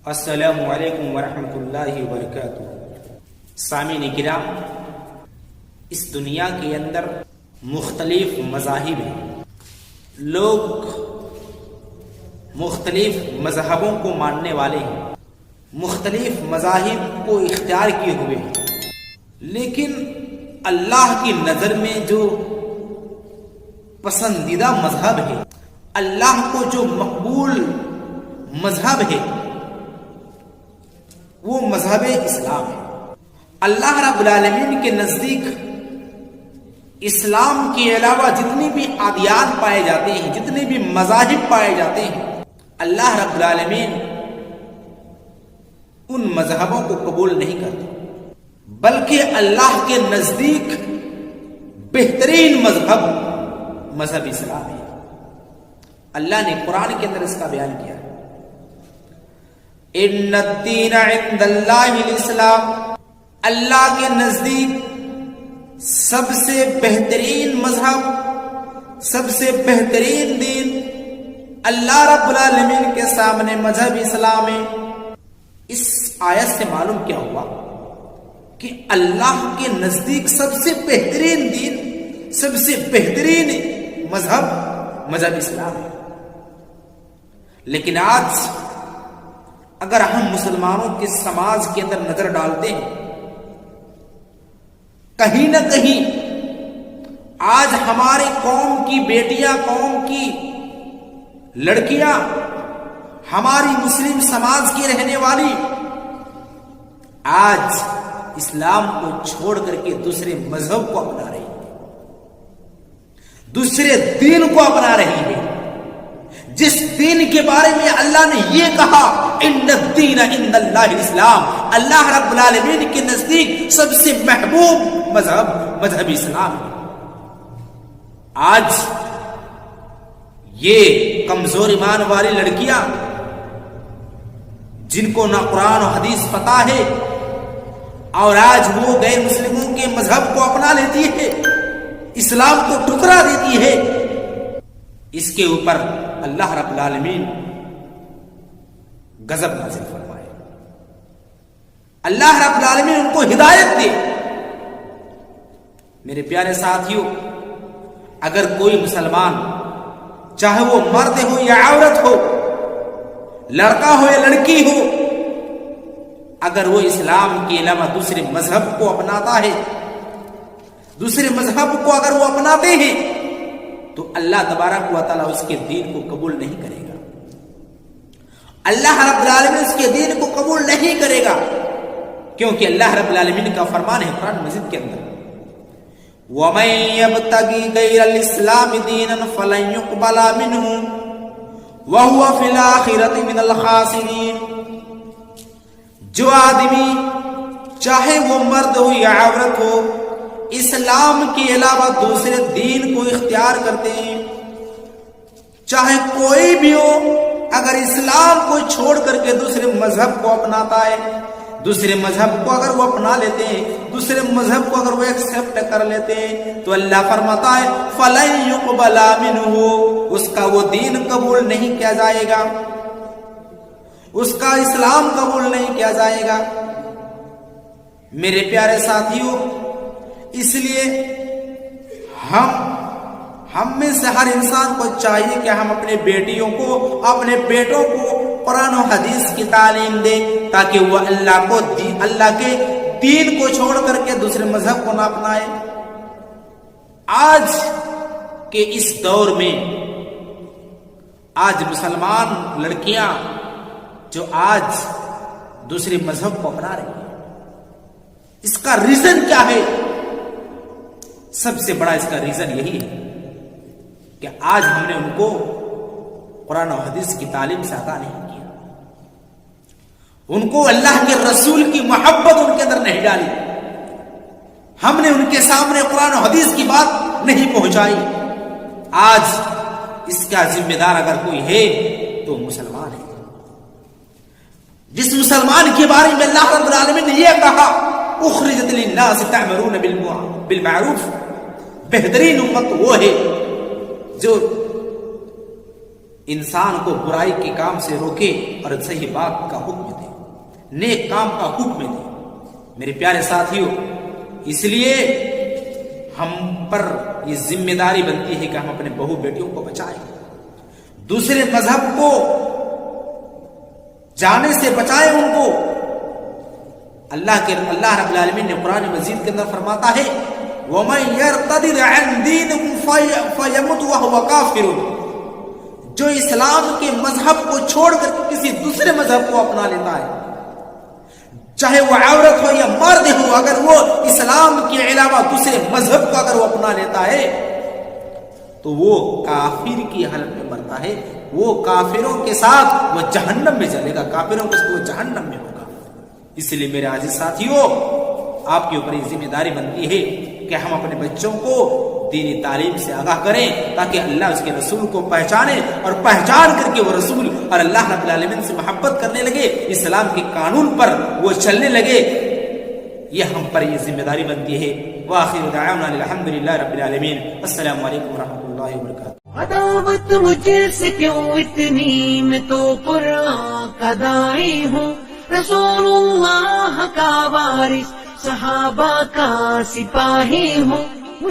السلام علیکم ورحمۃ اللہ وبرکاتہ۔ سامعین کرام، اس دنیا کے اندر مختلف مذاہب ہیں۔ لوگ مختلف مذہبوں کو ماننے والے ہیں، مختلف مذاہب کو اختیار کیے ہوئے ہیں، لیکن اللہ کی نظر میں جو پسندیدہ مذہب ہے، اللہ کو جو مقبول مذہب ہے، وہ مذہب اسلام ہے۔ اللہ رب العالمین کے نزدیک اسلام کے علاوہ جتنی بھی ادیان پائے جاتے ہیں، جتنے بھی مذاہب پائے جاتے ہیں، اللہ رب العالمین ان مذہبوں کو قبول نہیں کرتے، بلکہ اللہ کے نزدیک بہترین مذہب اسلام ہے۔ اللہ نے قرآن کے اندر اس کا بیان کیا ہے، ان الدین عند اللہ الاسلام، اللہ کے نزدیک سب سے بہترین مذہب، سب سے بہترین دین اللہ رب العالمین کے سامنے مذہب اسلام ہے۔ اس آیت سے معلوم کیا ہوا کہ اللہ کے نزدیک سب سے بہترین دین، سب سے بہترین مذہب اسلام ہے۔ لیکن آج اگر ہم مسلمانوں کے سماج کے اندر نظر ڈالتے ہیں، کہیں نہ کہیں آج ہمارے قوم کی بیٹیاں، قوم کی لڑکیاں، ہماری مسلم سماج کی رہنے والی آج اسلام کو چھوڑ کر کے دوسرے مذہب کو اپنا رہی ہے، دوسرے دین کو اپنا رہی ہے، جس دین کے بارے میں اللہ نے یہ کہا ان الدین عند اللہ الاسلام، اللہ رب العالمین کے نزدیک سب سے محبوب مذہب اسلام ہے۔ آج یہ کمزور ایمان والی لڑکیاں، جن کو نہ قرآن و حدیث پتہ ہے، اور آج وہ غیر مسلموں کے مذہب کو اپنا لیتی ہے، اسلام کو ٹھکرا دیتی ہے، اس کے اوپر اللہ رب العالمین غضب نازل فرمائے، اللہ رب العالمین ان کو ہدایت دے۔ میرے پیارے ساتھیوں، اگر کوئی مسلمان، چاہے وہ مرد ہو یا عورت ہو، لڑکا ہو یا لڑکی ہو، اگر وہ اسلام کے علاوہ دوسرے مذہب کو اپناتا ہے، دوسرے مذہب کو اگر وہ اپناتے ہیں، تو اللہ تبارک و تعالیٰ اس کے دین کو قبول نہیں کرے گا، اللہ رب العالمین اس کے دین کو قبول نہیں کرے گا، کیونکہ اللہ رب العالمین کا فرمان ہے قرآن مجید کے اندر، وَمَن يَبْتَغِ غَيْرَ الْإِسْلَامِ دِينًا فَلَن يُقْبَلَ مِنْهُ وَهُوَ فِي الْآخِرَةِ مِنَ الْخَاسِرِينَ۔ جو آدمی، چاہے وہ مرد ہو یا عورت ہو، اسلام کے علاوہ دوسرے دین کو اختیار کرتے ہیں، چاہے کوئی بھی ہو، اگر اسلام کو چھوڑ کر کے دوسرے مذہب کو اپناتا ہے، دوسرے مذہب کو اگر وہ اپنا لیتے ہیں، دوسرے مذہب کو اگر وہ ایکسپٹ کر لیتے ہیں، تو اللہ فرماتا ہے فَلَن يُقْبَلَ مِنْهُ، اس کا وہ دین قبول نہیں کیا جائے گا، اس کا اسلام قبول نہیں کیا جائے گا۔ میرے پیارے ساتھیوں، اس لیے ہم میں سے ہر انسان کو چاہیے کہ ہم اپنے بیٹیوں کو، اپنے بیٹوں کو قرآن و حدیث کی تعلیم دیں، تاکہ وہ اللہ کے دین کو چھوڑ کر کے دوسرے مذہب کو نہ اپنائے۔ آج کے اس دور میں آج مسلمان لڑکیاں جو آج دوسرے مذہب کو اپنا رہی ہیں، اس کا ریزن کیا ہے؟ سب سے بڑا اس کا ریزن یہی ہے کہ آج ہم نے ان کو قرآن و حدیث کی تعلیم سے آگاہ نہیں کیا، ان کو اللہ کے رسول کی محبت ان کے اندر نہیں ڈالی، ہم نے ان کے سامنے قرآن و حدیث کی بات نہیں پہنچائی۔ آج اس کا ذمہ دار اگر کوئی ہے تو مسلمان ہے، جس مسلمان کے بارے میں اللہ رب العالمین نے یہ کہا اخرجت للناس تأمرون بالمعروف، بہترین امت وہ ہے جو انسان کو برائی کے کام سے روکے اور صحیح بات کا حکم دے، نیک کام کا حکم دے۔ میرے پیارے ساتھیوں، اس لیے ہم پر یہ ذمہ داری بنتی ہے کہ ہم اپنے بہو بیٹیوں کو بچائیں، دوسرے مذہب کو جانے سے بچائیں ان کو۔ اللہ رب العالمین نے قرآن مجید کے اندر فرماتا ہے وَمَن يَرْتَدِدْ عَنْ دِينِكُمْ فَيَمُتْ وَهُوَ كَافِرٌ، جو اسلام کے مذہب کو چھوڑ کر کسی دوسرے مذہب کو اپنا لیتا ہے، چاہے وہ عورت ہو یا مرد ہو، اگر وہ اسلام کے علاوہ دوسرے مذہب کو اگر وہ اپنا لیتا ہے تو وہ کافر کی حالت میں مرتا ہے، وہ کافروں کے ساتھ وہ جہنم میں جلے گا، کافروں کے ساتھ وہ جہنم میں ہوگا۔ اس لیے میرے عزیز ساتھیوں، آپ کے اوپر یہ ذمہ داری بنتی ہے کہ ہم اپنے بچوں کو دینی تعلیم سے آگاہ کریں تاکہ اللہ اس کے رسول کو پہچانے اور پہچان کر کے وہ رسول اور اللہ رب العالمین سے محبت کرنے لگے، اسلام کے قانون پر وہ چلنے لگے۔ یہ ہم پر یہ ذمہ داری بنتی ہے۔ وآخر دعوانا الحمدللہ رب العالمین۔ السلام علیکم ورحمۃ اللہ وبرکاتہ۔ عداوت مجھ سے کیوں اتنی، میں تو قرآن کا داعی ہوں، رسول اللہ کا وارث، صحابہ کا سپاہی ہوں۔